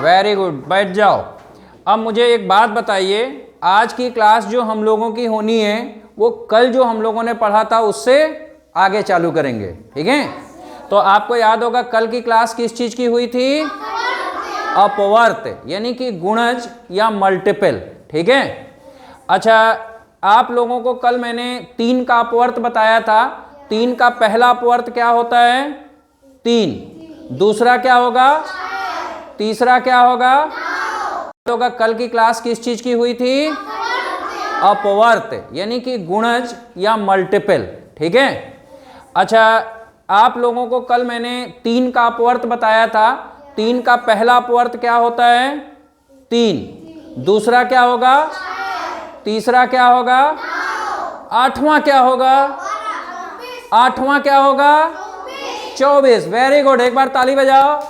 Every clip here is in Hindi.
वेरी गुड, बैठ जाओ। अब मुझे एक बात बताइए, आज की क्लास जो हम लोगों की होनी है वो कल जो हम लोगों ने पढ़ा था उससे आगे चालू करेंगे, ठीक है? तो आपको याद होगा कल की क्लास किस चीज की हुई थी? अपवर्त, यानी कि गुणज या मल्टीपल, ठीक है? अच्छा, आप लोगों को कल मैंने 3 का अपवर्त बताया था। 3 का पहला अपवर्त क्या होता है? 3। दूसरा क्या होगा? तीसरा क्या होगा? कल की क्लास किस चीज की हुई थी? अपवर्त, यानी कि गुणज या मल्टीपल, ठीक है? अच्छा, आप लोगों को कल मैंने 3 का अपवर्त बताया था। 3 का पहला अपवर्त क्या होता है? 3। दूसरा क्या होगा? तीसरा क्या होगा? 8वां क्या होगा? 8वां क्या होगा? 24। वेरी गुड, एक बार ताली बजाओ।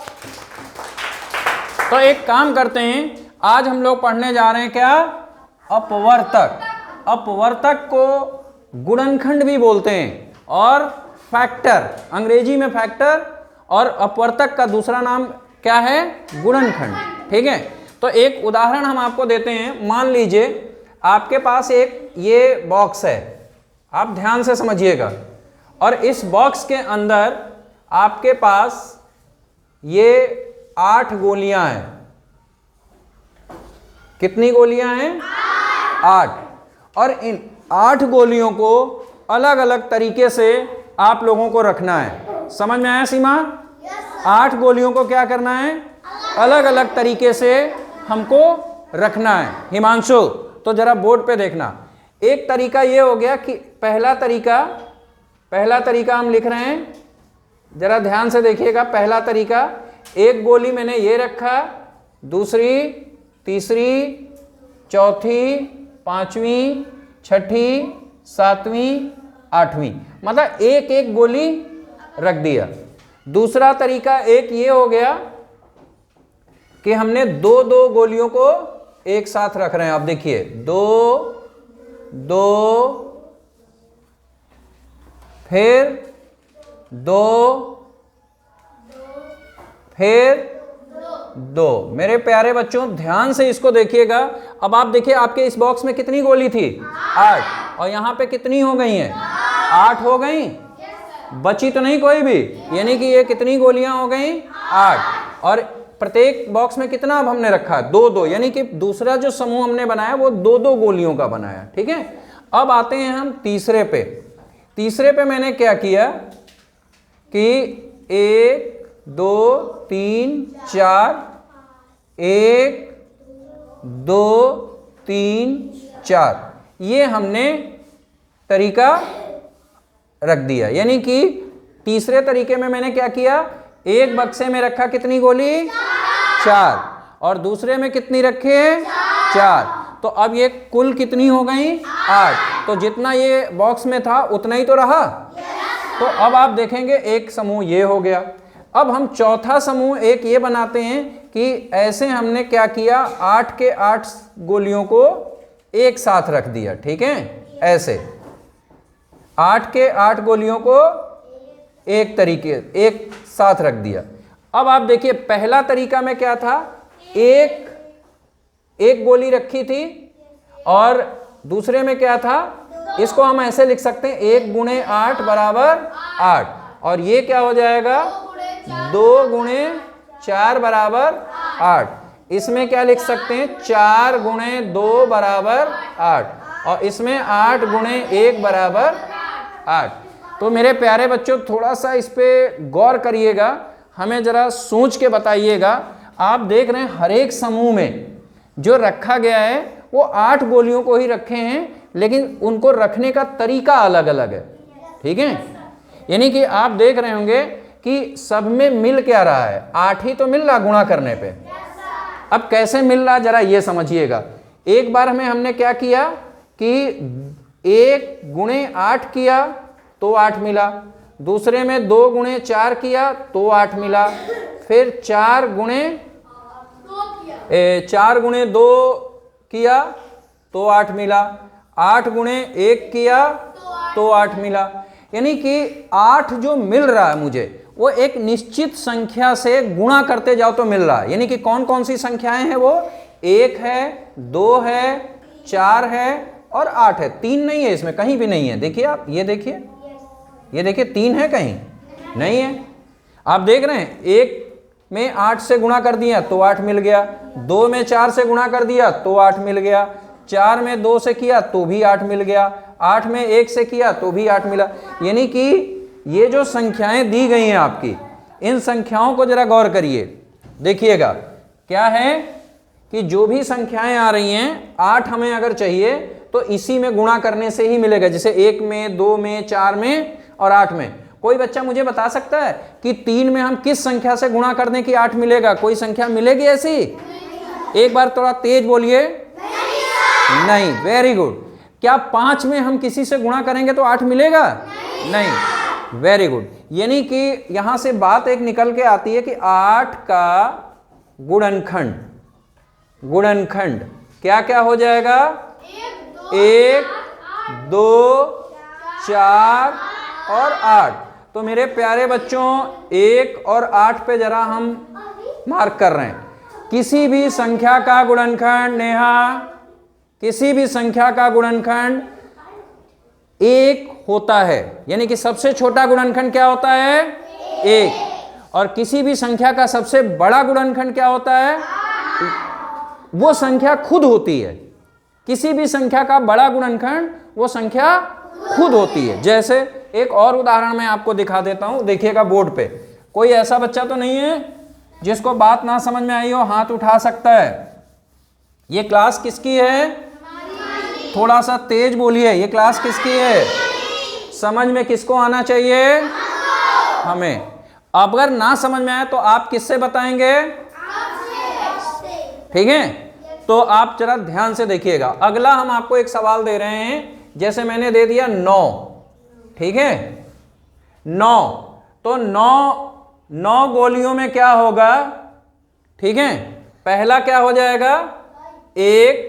तो एक काम करते हैं, आज हम लोग पढ़ने जा रहे हैं क्या? अपवर्तक। अपवर्तक को गुणनखंड भी बोलते हैं और फैक्टर, अंग्रेजी में फैक्टर, और अपवर्तक का दूसरा नाम क्या है? गुणनखंड, ठीक है? तो एक उदाहरण हम आपको देते हैं। मान लीजिए आपके पास एक ये बॉक्स है, आप ध्यान से समझिएगा, और इस बॉक्स के अंदर आपके पास ये 8 गोलियां हैं। कितनी गोलियां हैं? 8। और इन 8 गोलियों को अलग अलग तरीके से आप लोगों को रखना है। समझ में आया सीमा? 8 गोलियों को क्या करना है? अलग अलग तरीके से हमको रखना है। हिमांशु, तो जरा बोर्ड पे देखना। एक तरीका ये हो गया कि पहला तरीका हम लिख रहे हैं, जरा ध्यान से देखिएगा। पहला तरीका, एक गोली मैंने ये रखा, दूसरी, तीसरी, चौथी, 5वीं, 6ठी, 7वीं, 8वीं, मतलब एक एक गोली रख दिया। दूसरा तरीका एक ये हो गया कि हमने 2-2 गोलियों को एक साथ रख रहे हैं। आप देखिए, 2, फिर 2, फिर 2। मेरे प्यारे बच्चों ध्यान से इसको देखिएगा। अब आप देखिए आपके इस बॉक्स में कितनी गोली थी? 8। और यहां पे कितनी हो गई हैं? 8 हो गई। बची तो नहीं कोई भी, यानी कि ये कितनी गोलियां हो गई? 8। और प्रत्येक बॉक्स में कितना अब हमने रखा? 2-2, यानी कि दूसरा जो समूह हमने बनाया वो 2-2 गोलियों का बनाया, ठीक है? अब आते हैं हम तीसरे पे। तीसरे पे मैंने क्या किया कि 1, 2, 3, 4, 1, 2, 3, 4, ये हमने तरीका रख दिया। यानी कि तीसरे तरीके में मैंने क्या किया? एक बक्से में रखा कितनी गोली? 4। और दूसरे में कितनी रखे? 4। तो अब ये कुल कितनी हो गई? 8। तो जितना ये बॉक्स में था उतना ही तो रहा। तो अब आप देखेंगे एक समूह ये हो गया। अब हम चौथा समूह एक ये बनाते हैं कि ऐसे हमने क्या किया? 8 के 8 गोलियों को एक साथ रख दिया, ठीक है? ऐसे 8 के 8 गोलियों को एक साथ रख दिया। अब आप देखिए पहला तरीका में क्या था? एक गोली रखी थी, और दूसरे में क्या था? इसको हम ऐसे लिख सकते हैं 1 × 8 = 8। और ये क्या हो जाएगा? 2 × 4 = 8। इसमें क्या लिख सकते हैं? 4 × 2 = 8। और इसमें 8 × 1 = 8। तो मेरे प्यारे बच्चों थोड़ा सा इस पे गौर करिएगा, हमें जरा सोच के बताइएगा। आप देख रहे हैं हर एक समूह में जो रखा गया है वो 8 गोलियों को ही रखे हैं, लेकिन उनको रखने का तरीका अलग अलग है, ठीक है? यानी कि आप देख रहे होंगे कि सब में मिल क्या रहा है? 8 ही तो मिल रहा गुणा करने पे। अब कैसे मिल रहा जरा ये समझिएगा। एक बार हमने क्या किया कि 1 × 8 किया तो 8 मिला, दूसरे में 2 × 4 किया तो 8 मिला, फिर 4 × 2 किया तो 8 मिला, 8 × 1 किया तो 8 मिला। यानी कि 8 जो मिल रहा है मुझे वो एक निश्चित संख्या से गुणा करते जाओ तो मिल रहा है। यानी कि कौन कौन सी संख्याएं हैं वो? 1 है, 2 है, 4 है और 8 है। 3 नहीं है इसमें, कहीं भी नहीं है। देखिए आप, ये देखिए, ये देखिए 3 है कहीं नहीं है। आप देख रहे हैं 1 में 8 से गुणा कर दिया तो 8 मिल गया, 2 में 4 से गुणा कर दिया तो 8 मिल गया, 4 में 2 से किया तो भी 8 मिल गया, 8 में 1 से किया तो भी 8 मिला। यानी कि ये जो संख्याएं दी गई हैं आपकी, इन संख्याओं को जरा गौर करिए, देखिएगा क्या है कि जो भी संख्याएं आ रही हैं 8 हमें अगर चाहिए तो इसी में गुणा करने से ही मिलेगा। जैसे 1 में, 2 में, 4 में और 8 में। कोई बच्चा मुझे बता सकता है कि 3 में हम किस संख्या से गुणा कर दें कि 8 मिलेगा? कोई संख्या मिलेगी ऐसी? एक बार थोड़ा तेज बोलिए। नहीं। Very good. क्या 5 में हम किसी से गुणा करेंगे तो 8 मिलेगा? नहीं। Very good. यानी कि यहां से बात एक निकल के आती है कि 8 का गुणनखंड, गुणनखंड क्या क्या हो जाएगा? 1, 2, 4 और 8। तो मेरे प्यारे बच्चों 1 और 8 पे जरा हम मार्क कर रहे हैं। किसी भी संख्या का गुणनखंड, नेहा, किसी भी संख्या का गुणनखंड 1 होता है। यानी कि सबसे छोटा गुणनखंड क्या होता है? 1। और किसी भी संख्या का सबसे बड़ा गुणनखंड क्या होता है? वो संख्या खुद होती है। किसी भी संख्या का बड़ा गुणनखंड वो संख्या खुद होती है। जैसे एक और उदाहरण मैं आपको दिखा देता हूं, देखिएगा बोर्ड पे। कोई ऐसा बच्चा तो नहीं है जिसको बात ना समझ में आई हो? हाथ उठा सकता है। ये क्लास किसकी है? थोड़ा सा तेज बोलिए। ये क्लास किसकी है? समझ में किसको आना चाहिए? हमें। अगर ना समझ में आए तो आप किससे बताएंगे? ठीक है, तो आप जरा ध्यान से देखिएगा। अगला हम आपको एक सवाल दे रहे हैं। जैसे मैंने दे दिया 9, ठीक है, 9। तो 9 गोलियों में क्या होगा? ठीक है, पहला क्या हो जाएगा? 1,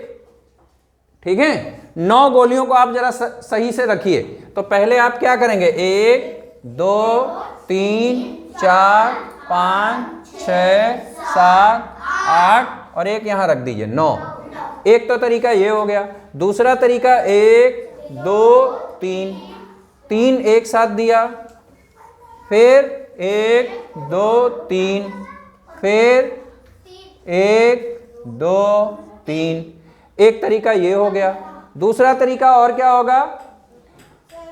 ठीक है। 9 गोलियों को आप जरा सही से रखिए। तो पहले आप क्या करेंगे? 1, 2, 3, 4, 5, 6, 7, 8 और 1 यहां रख दीजिए, 9। एक तो तरीका ये हो गया। दूसरा तरीका 1, 2, 3, 3 एक साथ दिया, फिर 1, 2, 3, फिर 1, 2, 3। एक तरीका ये हो गया। दूसरा तरीका और क्या होगा?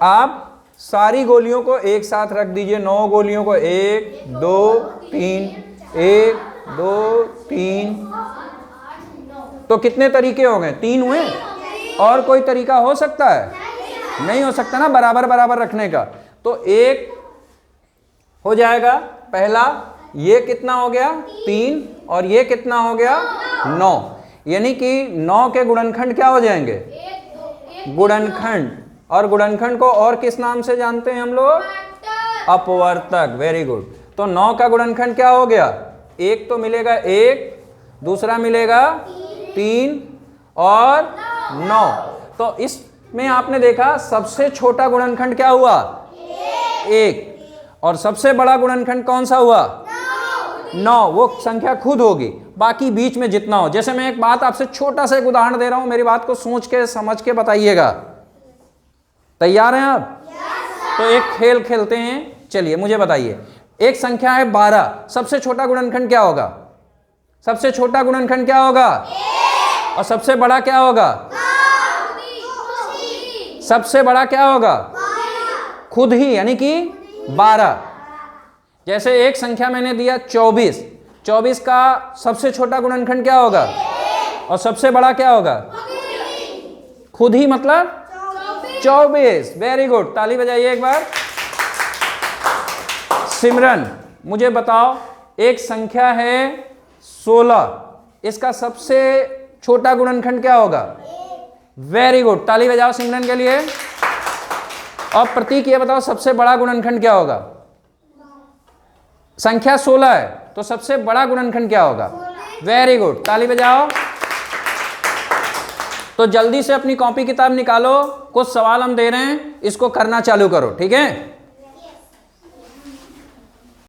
आप सारी गोलियों को एक साथ रख दीजिए, 9 गोलियों को 1, 2, 3, 1, 2, 3। तो कितने तरीके हो गए? 3 हुए। और कोई तरीका हो सकता है? नहीं हो सकता ना, बराबर बराबर रखने का। तो 1 हो जाएगा पहला। ये कितना हो गया? 3। और ये कितना हो गया? 9। यानी कि 9 के गुणनखंड क्या हो जाएंगे? गुणनखंड। और गुणनखंड को और किस नाम से जानते हैं हम लोग? अपवर्तक। Very good. तो 9 का गुणनखंड क्या हो गया? एक तो मिलेगा 1, दूसरा मिलेगा 3 और 9। तो इसमें आपने देखा सबसे छोटा गुणनखंड क्या हुआ? 1। और सबसे बड़ा गुणनखंड कौन सा हुआ? 9। वो संख्या खुद होगी, बाकी बीच में जितना हो। जैसे मैं एक बात आपसे छोटा सा एक उदाहरण दे रहा हूं, मेरी बात को सोच के समझ के बताइएगा। तैयार हैं आप? तो एक खेल खेलते हैं। चलिए मुझे बताइए, एक संख्या है 12, सबसे छोटा गुणनखंड क्या होगा? सबसे छोटा गुणनखंड क्या होगा? और सबसे बड़ा क्या होगा? सबसे बड़ा क्या होगा? खुद ही, यानी कि 12। जैसे एक संख्या मैंने दिया 24, 24 का सबसे छोटा गुणनखंड क्या होगा? और सबसे बड़ा क्या होगा? खुद ही, मतलब 24। वेरी गुड, ताली बजाइए एक बार। सिमरन मुझे बताओ, एक संख्या है 16, इसका सबसे छोटा गुणनखंड क्या होगा? वेरी गुड, ताली बजाओ सिमरन के लिए। और प्रतीक ये बताओ, सबसे बड़ा गुणनखंड क्या होगा? संख्या 16 है, तो सबसे बड़ा गुणनखंड क्या होगा? वेरी गुड, ताली बजाओ। तो जल्दी से अपनी कॉपी किताब निकालो, कुछ सवाल हम दे रहे हैं, इसको करना चालू करो, ठीक है?